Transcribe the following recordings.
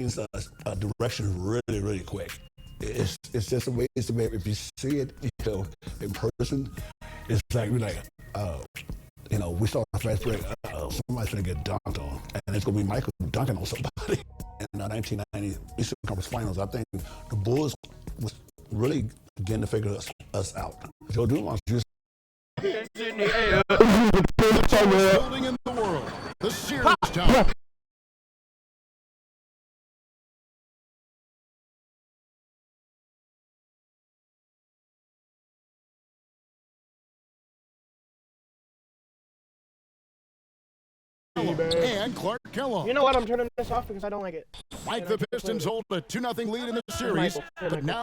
change direction really, really quick. It's just a way to make, if you see it, in person, it's like, we saw a fast break, somebody's gonna get dunked on, and it's gonna be Michael dunking on somebody. In the 1990 Eastern Conference Finals, I think the Bulls was really beginning to figure us out. Joe Dumars just building in the world, the Sears Tower. And Clark Kellogg. You know what? I'm turning this off because I don't like it. Like the Pistons hold a 2-0 lead in the series, but now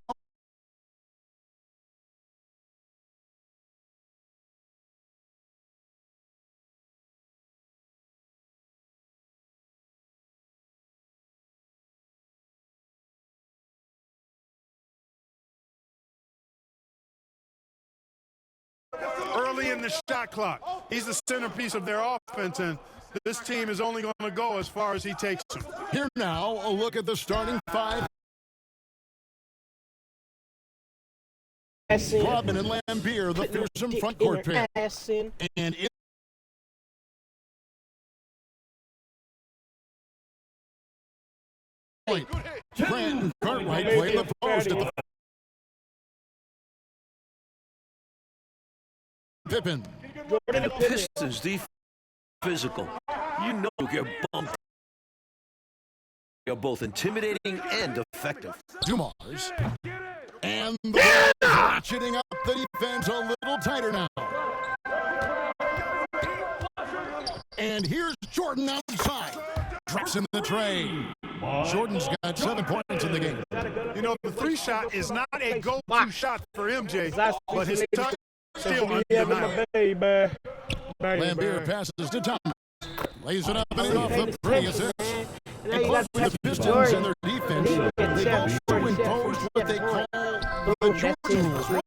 early in the shot clock. He's the centerpiece of their offense, and this team is only going to go as far as he takes them. Here now, a look at the starting five. Rodman and Lambeer, the fearsome front court pair. And Grant and Cartwright play the post at the Pippen. And the Pistons, the physical. You know you're bumped. You're both intimidating and effective. Dumars. And the Bulls ratcheting up the defense a little tighter now. And here's Jordan outside. Drops in the tray. Jordan's got 7 points in the game. You know, the three shot is not a go-to shot for MJ, but his touch still undeniable. Lambeer passes to Thomas. Lays it up and off the pretty assist. And close to the Pistons and their defense, they've also imposed what they call the Jordan rule.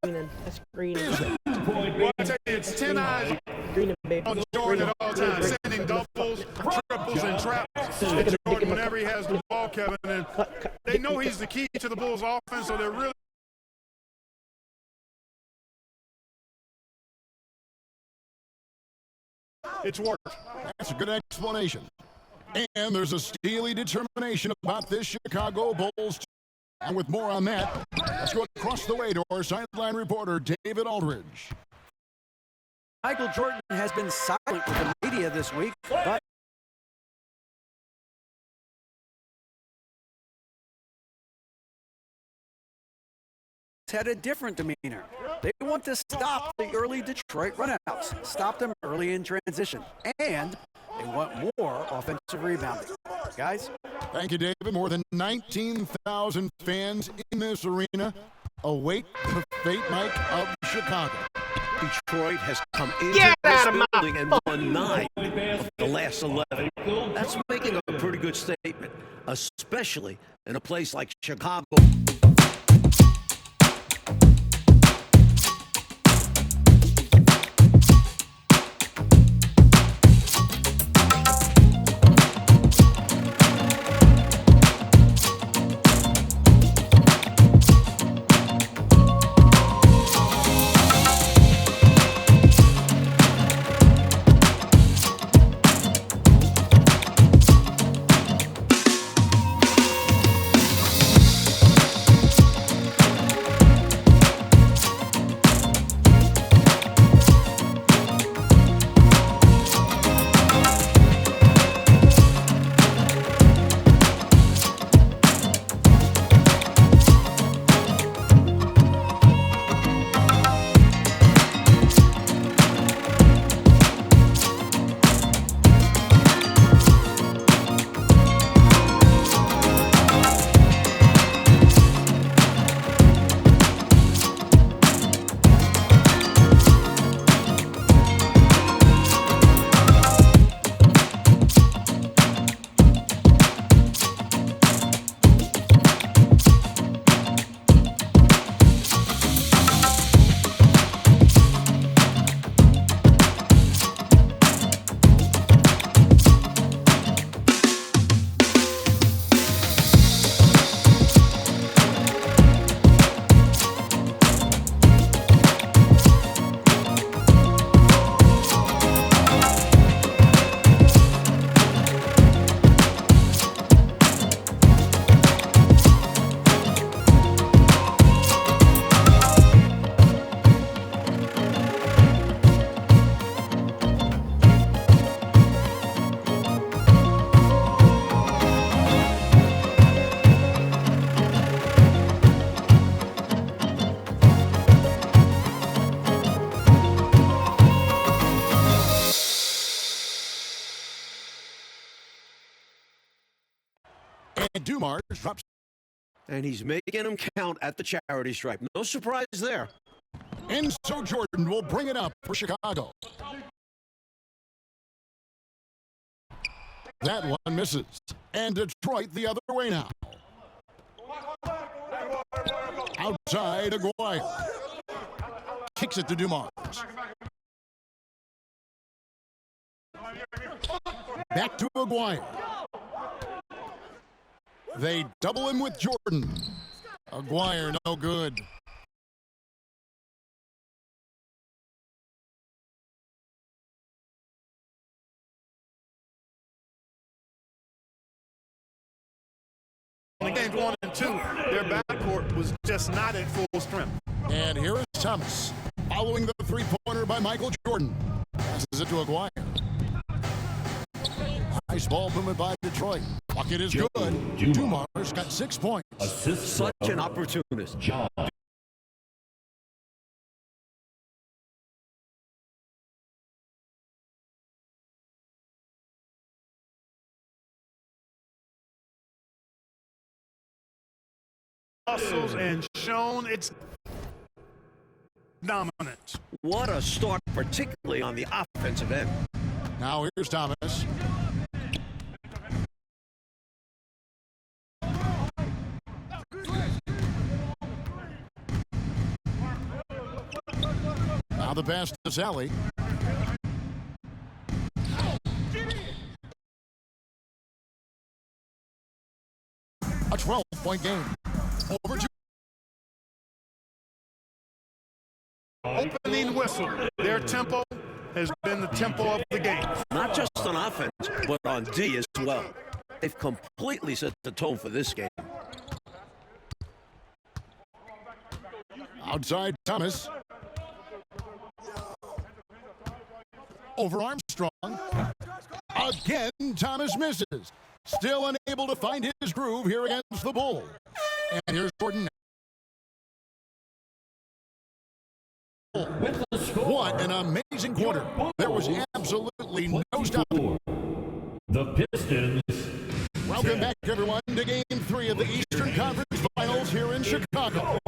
Well, I tell you, it's 10 eyes on Jordan at all times, sending doubles, triples, and traps to Jordan whenever he has the ball, Kevin. And they know he's the key to the Bulls' offense, so they're really it's worked. That's a good explanation. And there's a steely determination about this Chicago Bulls team. And with more on that, let's go across the way to our sideline reporter, David Aldridge. Michael Jordan has been silent with the media this week, but had a different demeanor. They want to stop the early Detroit runouts, stop them early in transition, and they want more offensive rebounding. Guys? Thank you, David. More than 19,000 fans in this arena await the fate, Mike, of Chicago. Detroit has come into this building and won 9 of the last 11. That's making a pretty good statement, especially in a place like Chicago. Dumars drops. And he's making them count at the charity stripe. No surprise there. And so Jordan will bring it up for Chicago. That one misses. And Detroit the other way now. Outside Aguirre. Kicks it to Dumars. Back to Aguirre. They double him with Jordan. Aguirre no good. In games 1 and 2, their backcourt was just not at full strength. And here is Thomas, following the three-pointer by Michael Jordan. Passes it to Aguirre. Nice ball movement by Detroit. Bucket is good. Dumars got 6 points. Such an opportunist. Muscles and shown its dominance. What a start, particularly on the offensive end. Now here's Thomas. Now the pass to Sally. A 12-point game. Over to Opening whistle. Their tempo has been the tempo of the game. Not just on offense, but on D as well. They've completely set the tone for this game. outside Thomas. Over Armstrong. Again, Thomas misses. Still unable to find his groove here against the Bulls. And here's Jordan. What an amazing quarter. There was absolutely no stopping. The Pistons. Welcome back, everyone, to Game 3 of the Eastern Conference Finals here in Chicago.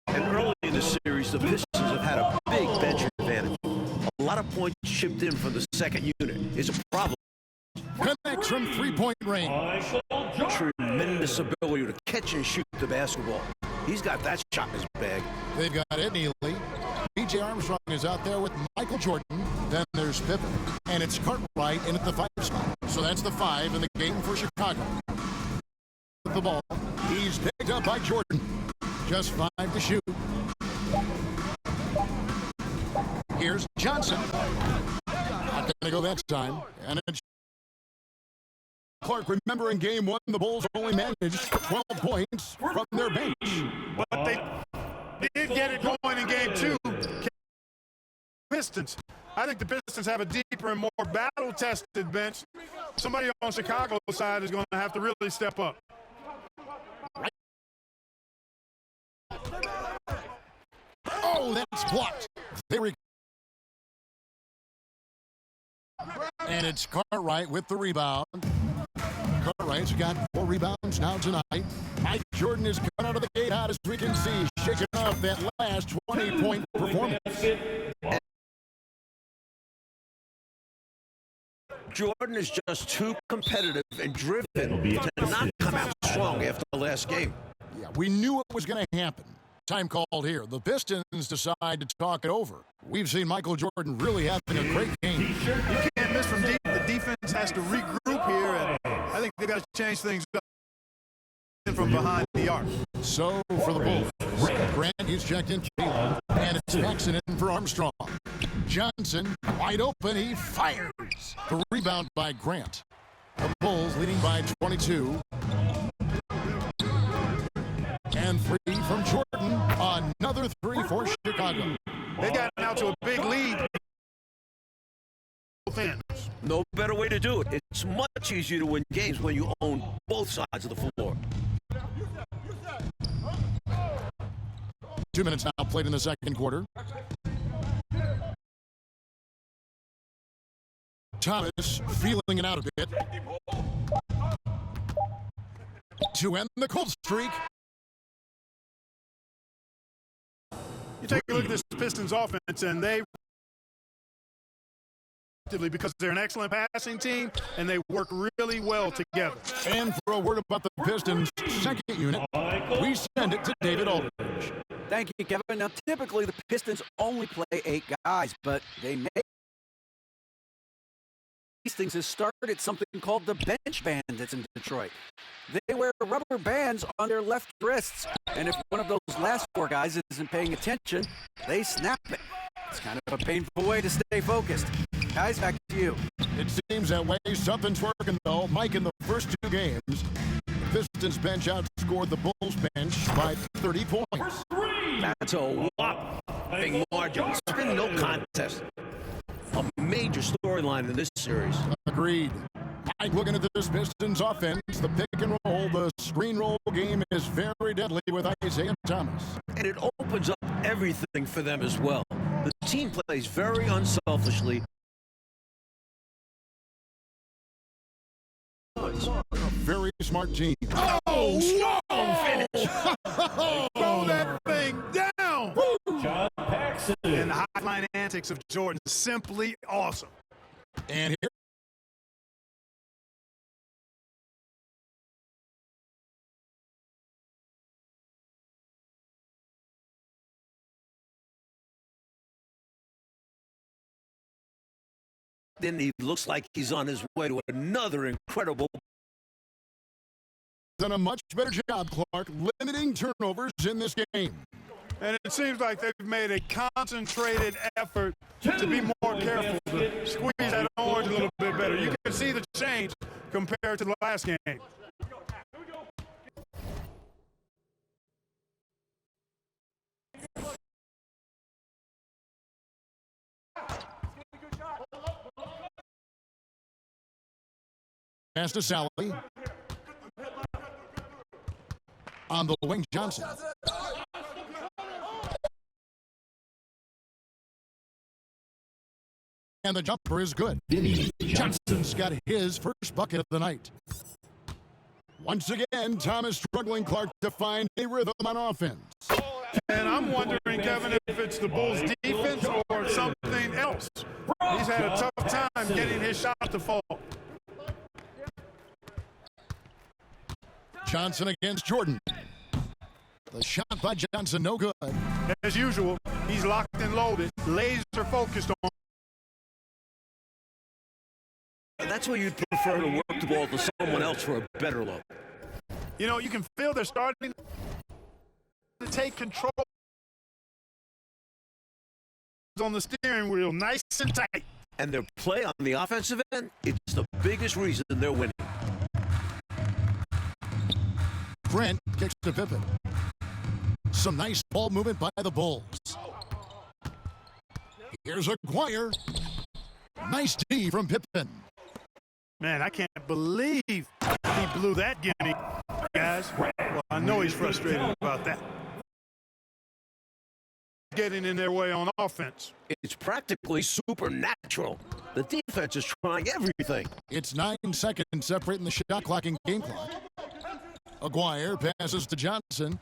And early in the series, the Pistons have had a big bench advantage. A lot of points shipped in from the second unit. It's a problem. Connects from three-point range. Tremendous ability to catch and shoot the basketball. He's got that shot in his bag. They've got Ed Nealy. B.J. Armstrong is out there with Michael Jordan. Then there's Pippen. And it's Cartwright in at the 5 spot. So that's the 5 in the game for Chicago. With the ball, he's picked up by Jordan. Just 5 to shoot. Here's Johnson. Not going to go that time. And it's Clark, remember in Game 1, the Bulls only managed 12 points from their bench. But they did get it going in Game 2. Pistons. I think the Pistons have a deeper and more battle-tested bench. Somebody on Chicago's side is going to have to really step up. Oh, that's blocked. And it's Cartwright with the rebound. Cartwright's got 4 rebounds now tonight. Mike Jordan is coming out of the gate hot, as we can see, shaking off that last 20-point performance. Jordan is just too competitive and driven to not come out strong after the last game. Yeah, we knew it was going to happen. Time called here. The Pistons decide to talk it over. We've seen Michael Jordan really having a great game. You can't miss from deep. The defense has to regroup here, and I think they've got to change things up from behind the arc. So for the Bulls, Grant, he's checked in. And it's Jackson in for Armstrong. Johnson, wide open, he fires. The rebound by Grant. The Bulls leading by 22. And 3 from Jordan. Another 3 for Chicago. They got out to a big lead. No better way to do it. It's much easier to win games when you own both sides of the floor. 2 minutes now played in the second quarter. Thomas feeling it out a bit to end the cold streak. You take a look at this Pistons offense, and they because they're an excellent passing team and they work really well together. And for a word about the Pistons' second unit, we send it to David Aldridge. Thank you, Kevin. Now, typically the Pistons only play 8 guys, but they may. Hastings has started something called the bench bandits in Detroit. They wear rubber bands on their left wrists, and if one of those last 4 guys isn't paying attention, they snap it. It's kind of a painful way to stay focused. Guys, back to you. It seems that way something's working, though. Mike, in the first 2 games, the Pistons bench outscored the Bulls bench by 30 points. That's a whopping margin. It's been no contest. A major storyline in this series. Agreed. Mike, looking at this Pistons offense, the pick and roll, the screen roll game is very deadly with Isaiah Thomas. And it opens up everything for them as well. The team plays very unselfishly. A very smart team. Oh, strong finish. Throw that thing down. John Paxson. And the high-line antics of Jordan, simply awesome. And here. Then he looks like he's on his way to another incredible. Done a much better job, Clark, limiting turnovers in this game. And it seems like they've made a concentrated effort to be more careful, to squeeze that orange a little bit better. You can see the change compared to the last game. Pass to Sally. On the wing, Johnson. And the jumper is good. Johnson's got his first bucket of the night. Once again, Thomas struggling, Clark, to find a rhythm on offense. And I'm wondering, Kevin, if it's the Bulls' defense or something else. He's had a tough time getting his shot to fall. Johnson against Jordan. The shot by Johnson, no good. As usual, he's locked and loaded, laser focused on. That's where you'd prefer to work the ball to someone else for a better look. You know, you can feel they're starting to take control on the steering wheel, nice and tight. And their play on the offensive end, it's the biggest reason they're winning. Grant kicks to Pippen. Some nice ball movement by the Bulls. Here's Aguirre. Nice D from Pippen. Man, I can't believe he blew that guinea, guys. Well, I know he's frustrated about that. Getting in their way on offense. It's practically supernatural. The defense is trying everything. It's 9 seconds separating the shot clock and game clock. Aguirre passes to Johnson.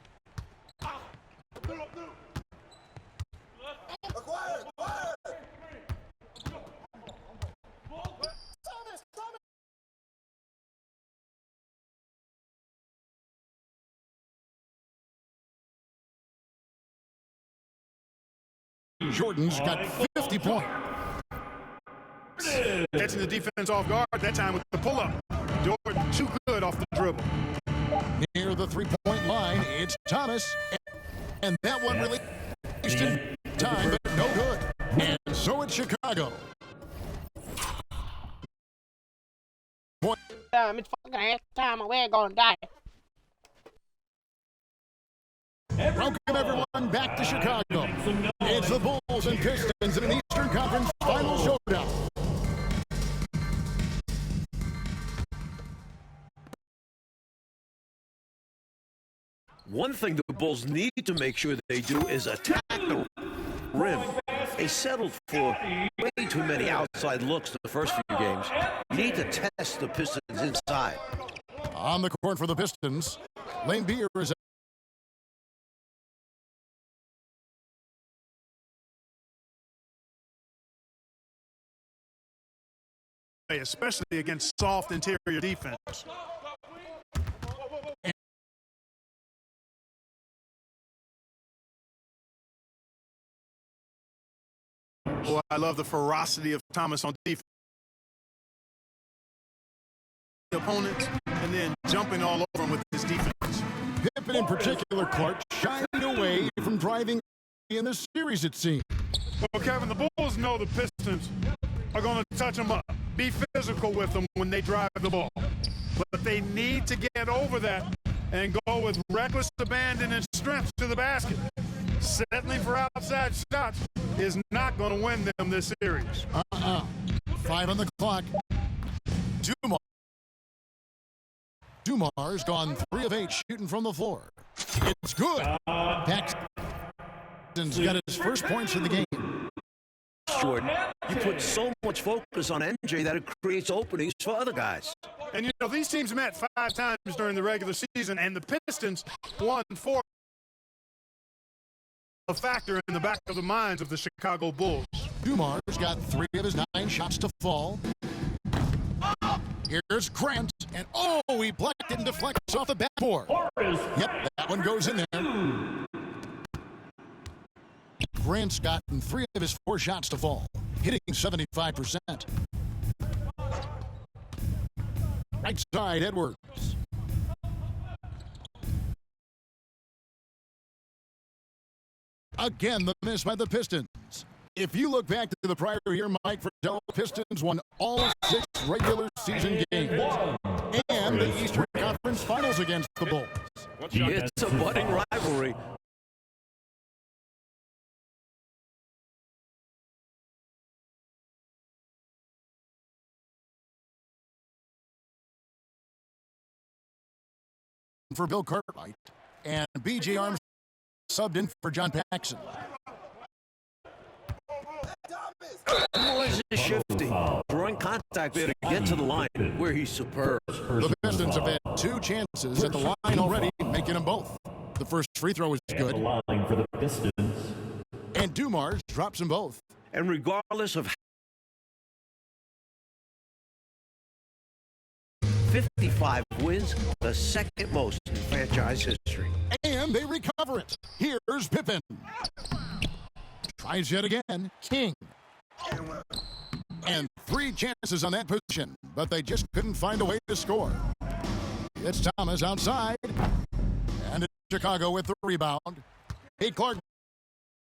Jordan's got 50 points. Catching the defense off guard, that time with the pull-up. Jordan too good off the dribble. Near the three-point line, it's Thomas. And that one really in time, but no good. And so it's Chicago. It's fucking half time and we're gonna die. Welcome everyone back to Chicago. It's the Bulls and Pistons in an Eastern Conference Final Showdown. One thing the Bulls need to make sure they do is attack the rim. They settled for way too many outside looks the first few games. Need to test the Pistons inside. On the court for the Pistons, Lane Beer is especially against soft interior defense. Boy, I love the ferocity of Thomas on defense. Opponents and then jumping all over him with his defense. Pippen in particular, Clark, shied away from driving in the series, it seems. Well, Kevin, the Bulls know the Pistons are going to touch them up, be physical with them when they drive the ball. But they need to get over that and go with reckless abandon and strength to the basket. Settling for outside shots is not going to win them this series. 5 on the clock. Dumar's gone 3 of 8 shooting from the floor. It's good. Paxton's got his first points in the game. Jordan, you put so much focus on MJ that it creates openings for other guys. And, you know, these teams met 5 times during the regular season, and the Pistons won 4. A factor in the back of the minds of the Chicago Bulls. Dumar's got 3 of his 9 shots to fall. Here's Grant, and he blocked it and deflects off the backboard. Yep, that one goes in there. Grant's gotten 3 of his 4 shots to fall, hitting 75%. Right side, Edwards. Again, the miss by the Pistons. If you look back to the prior year, Mike Fratello, Pistons won all 6 regular season games and the Eastern Conference Finals against the Bulls. It's a budding rivalry. For Bill Cartwright, and B.J. Armstrong subbed in for John Paxson. Boys is shifting, drawing contact there to get to the line where he's superb. The Pistons have had 2 chances at the line already, making them both. The first free throw is good. Line for the Pistons. And Dumars drops them both. And regardless of 55 wins, the second most in franchise history. And they recover it. Here's Pippen. Tries yet again. King. And 3 chances on that position, but they just couldn't find a way to score. It's Thomas outside. And it's Chicago with the rebound. Hey, Clark.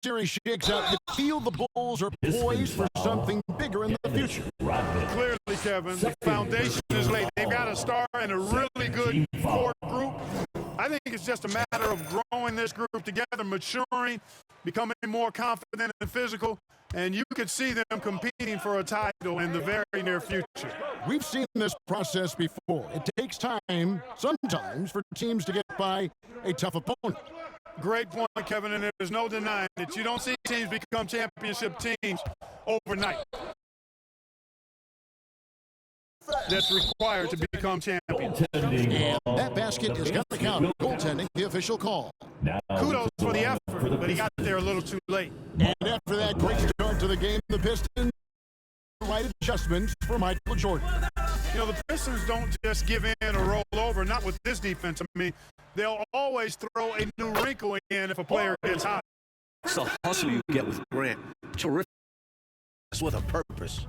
Series shakes out. You feel the Bulls are poised for something bigger in the future. Clearly, Kevin, the foundation is laid. They've got a star and a really good core group. I think it's just a matter of growing this group together, maturing, becoming more confident and physical, and you could see them competing for a title in the very near future. We've seen this process before. It takes time, sometimes, for teams to get by a tough opponent. Great point, Kevin, and there's no denying that you don't see teams become championship teams overnight. That's required to become champions. And that basket is going to count. Goaltending, the official call. Kudos for the effort, but he got there a little too late. And after that great start to the game, the Pistons right adjustments for Michael Jordan. You know, the Pistons don't just give in or roll over, not with this defense. I mean, they'll always throw a new wrinkle in if a player gets hot. It's the hustle you get with Grant. Terrific with a purpose.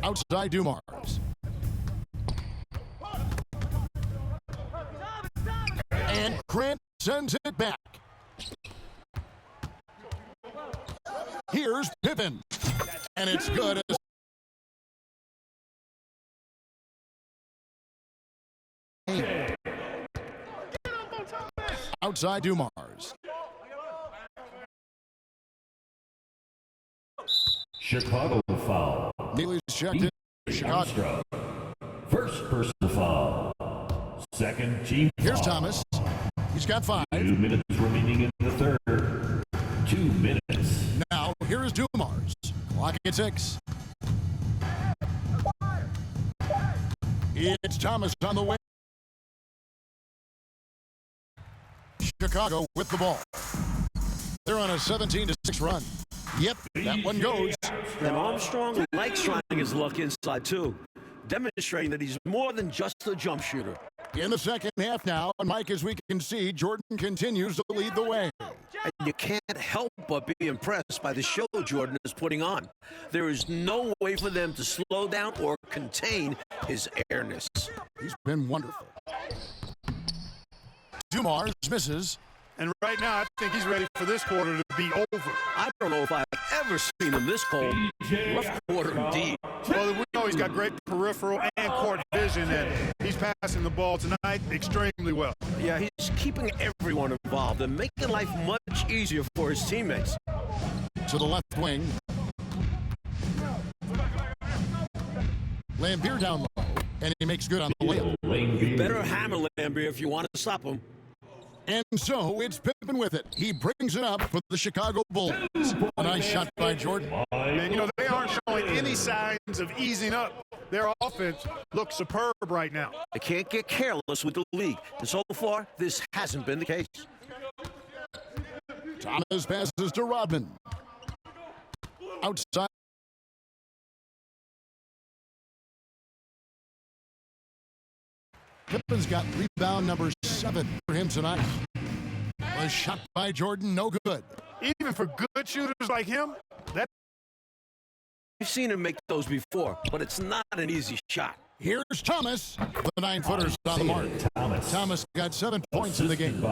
Outside Dumars. And Grant sends it back. Here's Pippen. And it's good as outside Dumars. Chicago foul. Neely's checked in. Chicago. First personal foul. Second team foul. Here's Thomas. He's got 5. 2 minutes remaining in the third. 2 minutes. Now Dumars. Clock at 6. It's Thomas on the way. Chicago with the ball. They're on a 17-6 run. Yep, that one goes. And Armstrong likes trying his luck inside, too, demonstrating that he's more than just a jump shooter. In the second half now, and Mike, as we can see, Jordan continues to lead the way. And you can't help but be impressed by the show Jordan is putting on. There is no way for them to slow down or contain his airness. He's been wonderful. Dumars misses. And right now, I think he's ready for this quarter to be over. I don't know if I've ever seen him this cold. Rough quarter indeed. Well, we know he's got great peripheral and court vision, and he's passing the ball tonight extremely well. Yeah, he's keeping everyone involved and making life much easier for his teammates. To the left wing. Lambier down low, and he makes good on the layup. You better hammer Lambier if you want to stop him. And so it's Pippen with it. He brings it up for the Chicago Bulls. A nice shot by Jordan. And, you know, they aren't showing any signs of easing up. Their offense looks superb right now. They can't get careless with the league. And so far, this hasn't been the case. Thomas passes to Rodman. Outside. Pippen's got rebound number 7 for him tonight. A shot by Jordan, no good. Even for good shooters like him, that. We've seen him make those before, but it's not an easy shot. Here's Thomas. The 9-footer's on the mark. Thomas got 7 points in the game.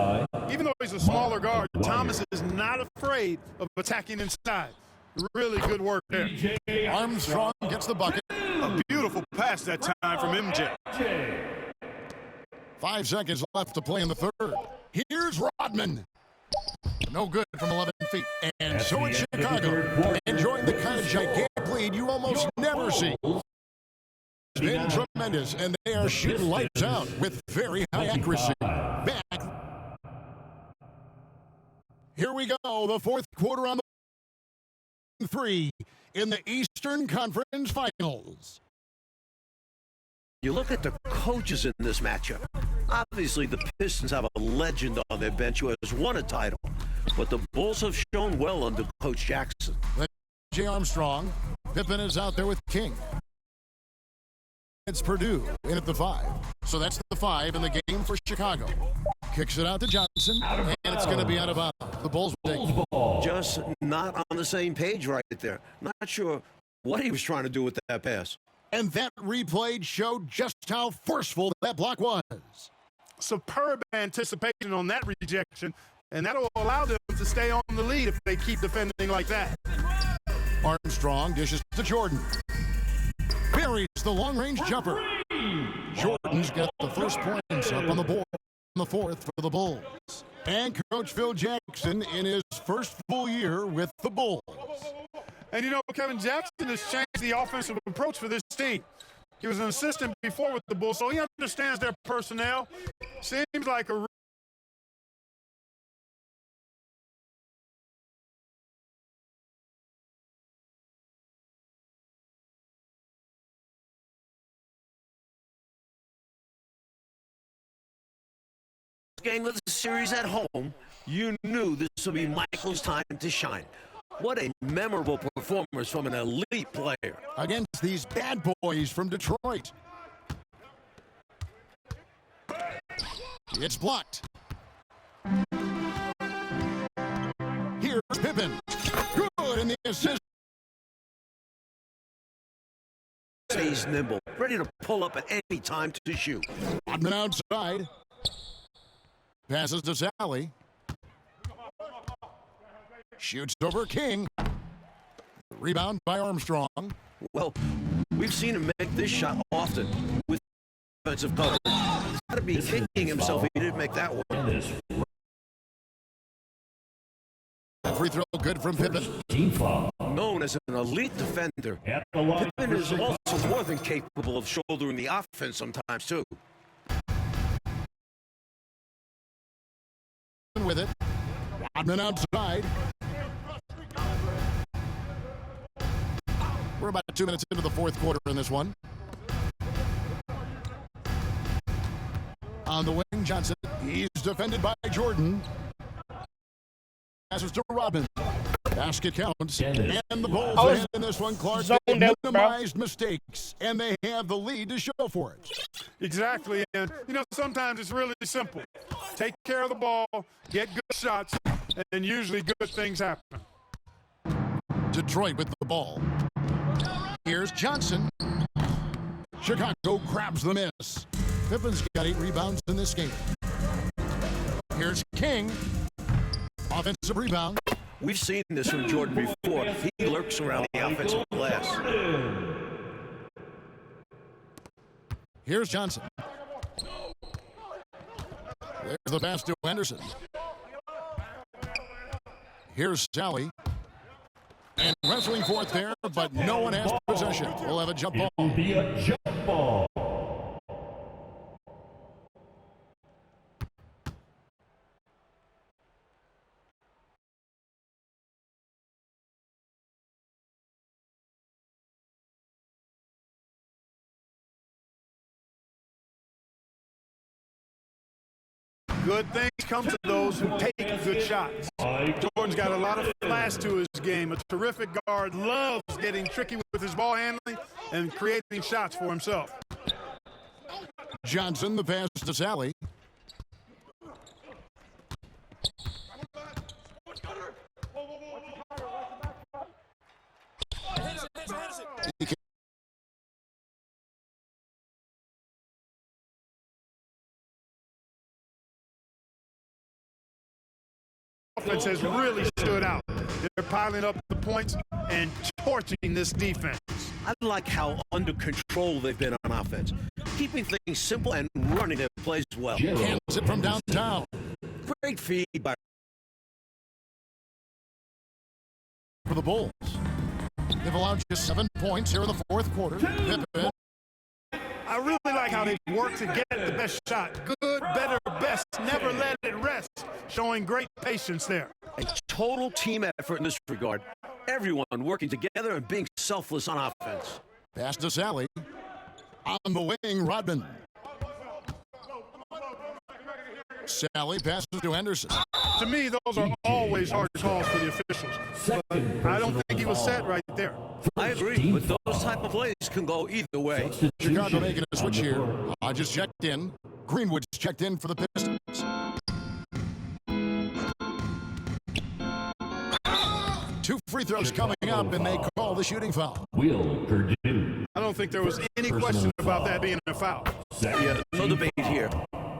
Even though he's a smaller guard, Thomas is not afraid of attacking inside. Really good work there. Armstrong gets the bucket. A beautiful pass that time from MJ. 5 seconds left to play in the third. Here's Rodman. No good from 11 feet. And so it's Chicago, enjoying the kind of gigantic lead you almost never see. It's been tremendous, and they are shooting lights out with very high accuracy. Back. Here we go, the fourth quarter on the 3 in the Eastern Conference Finals. You look at the coaches in this matchup. Obviously, the Pistons have a legend on their bench who has won a title, but the Bulls have shown well under Coach Jackson. J. Armstrong. Pippen is out there with King. It's Purdue in at the 5. So that's the 5 in the game for Chicago. Kicks it out to Johnson, and it's going to be out of bounds. The Bulls will take. Just not on the same page right there. Not sure what he was trying to do with that pass. And that replay showed just how forceful that block was. Superb anticipation on that rejection, and that'll allow them to stay on the lead if they keep defending like that. Armstrong dishes to Jordan. Buries the long-range jumper. Jordan's got the first points up on the board in the fourth for the Bulls. And Coach Phil Jackson in his first full year with the Bulls. And, you know, Kevin Jackson has changed the offensive approach for this team. He was an assistant before with the Bulls, so he understands their personnel. Seems like a game of the series at home, you knew this would be Michael's time to shine. What a memorable performance from an elite player. Against these bad boys from Detroit. It's blocked. Here's Pippen. Good in the assist. Stays nimble, ready to pull up at any time to shoot. Rodman outside. Passes to Sally. Shoots over King. Rebound by Armstrong. Well, we've seen him make this shot often with defensive coverage. He's got to be kicking himself he didn't make that one. Free throw good from Pippen. Known as an elite defender, Pippen is also more than capable of shouldering the offense sometimes, too. With it. Rodman outside. We're about 2 minutes into the fourth quarter in this one. On the wing, Johnson. He's defended by Jordan. Passes to Robin. Basket counts. And the Bulls ahead in this one. Clark, they minimized mistakes, and they have the lead to show for it. Exactly. And, sometimes it's really simple. Take care of the ball, get good shots, and usually good things happen. Detroit with the ball. Here's Johnson. Chicago grabs the miss. Pippen's got 8 rebounds in this game. Here's King. Offensive rebound. We've seen this from Jordan before. He lurks around the offensive glass. Here's Johnson. There's the pass to Henderson. Here's Sally. And wrestling for it there, but no one has possession. We'll have a jump ball. It will be a jump ball. Good things come to those who take good shots. Jordan's got a lot of flash to his game. A terrific guard, loves getting tricky with his ball handling and creating shots for himself. Johnson, the pass to Sally. Offense has really stood out. They're piling up the points and torching this defense. I like how under control they've been on offense, keeping things simple and running their plays well. Hands it from downtown. Great feed by For the Bulls. They've allowed just 7 points here in the fourth quarter. Pippen. I really like how they work to get the best shot. Good, better, best. Never let it rest. Showing great patience there. a total team effort in this regard. Everyone working together and being selfless on offense. Pass to Sally. On the wing, Rodman. Sally passes to Henderson. To me, those are always hard calls for the officials. But I don't think he was set right there. I agree, but those type of plays can go either way. Chicago making a switch here. Hodges checked in. Greenwood's checked in for the Pistons. Two free throws coming up, and they call the shooting foul. Will Purdue. I don't think there was any question about that being a foul. Yeah, no debate here.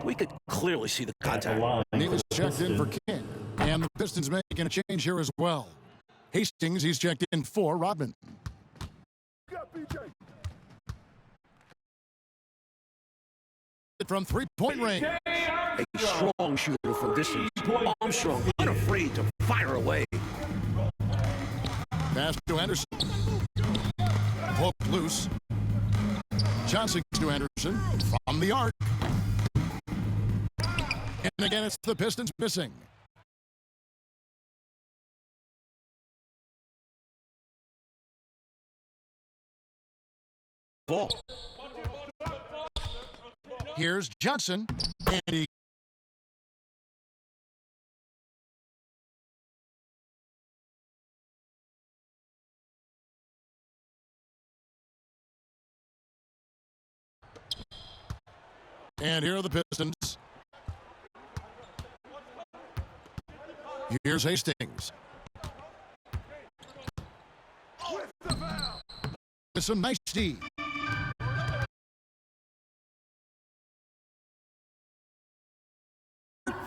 We could clearly see the contact. Nevis checked in for King, and the Pistons making a change here as well. Hastings, he's checked in for Rodman. From three-point range. A strong shooter from distance. Armstrong, unafraid to fire away. Pass to Henderson. Hook loose. Johnson to Henderson from the arc. And again, it's the Pistons missing. Ball. Here's Johnson, and he and here are the Pistons. Here's Hastings. It's a nice D.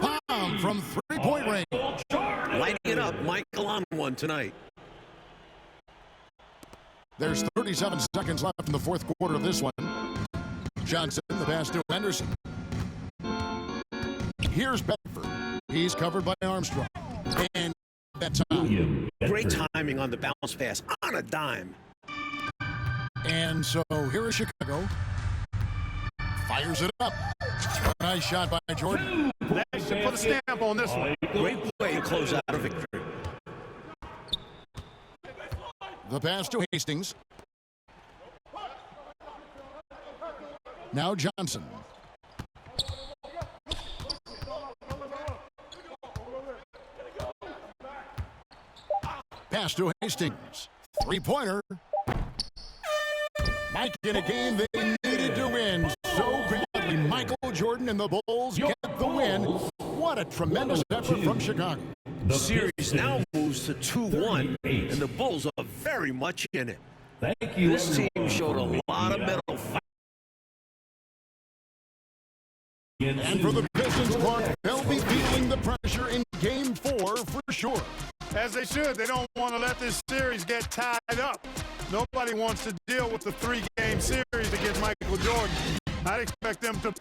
Bomb from three-point range. Lighting it up, Michael on one tonight. There's 37 seconds left in the fourth quarter of this one. Johnson, the pass to Henderson. Here's Bedford. He's covered by Armstrong. And that time. Great timing on the bounce pass on a dime. And so here is Chicago. Fires it up. Nice shot by Jordan. That should put a stamp on this one. Great way to close out a victory. The pass to Hastings. Now Johnson. Pass to Hastings. Three-pointer. Mike, in a game they needed to win so badly. Michael Jordan and the Bulls get the win. What a tremendous effort from Chicago. The series now moves to 2-1, and the Bulls are very much in it. Thank you. This team showed a lot of mental fight. And for the Pistons, Clark, they'll be feeling the pressure in Game 4 for sure. As they should. They don't want to let this series get tied up. Nobody wants to deal with the 3-game series against Michael Jordan. I'd expect them to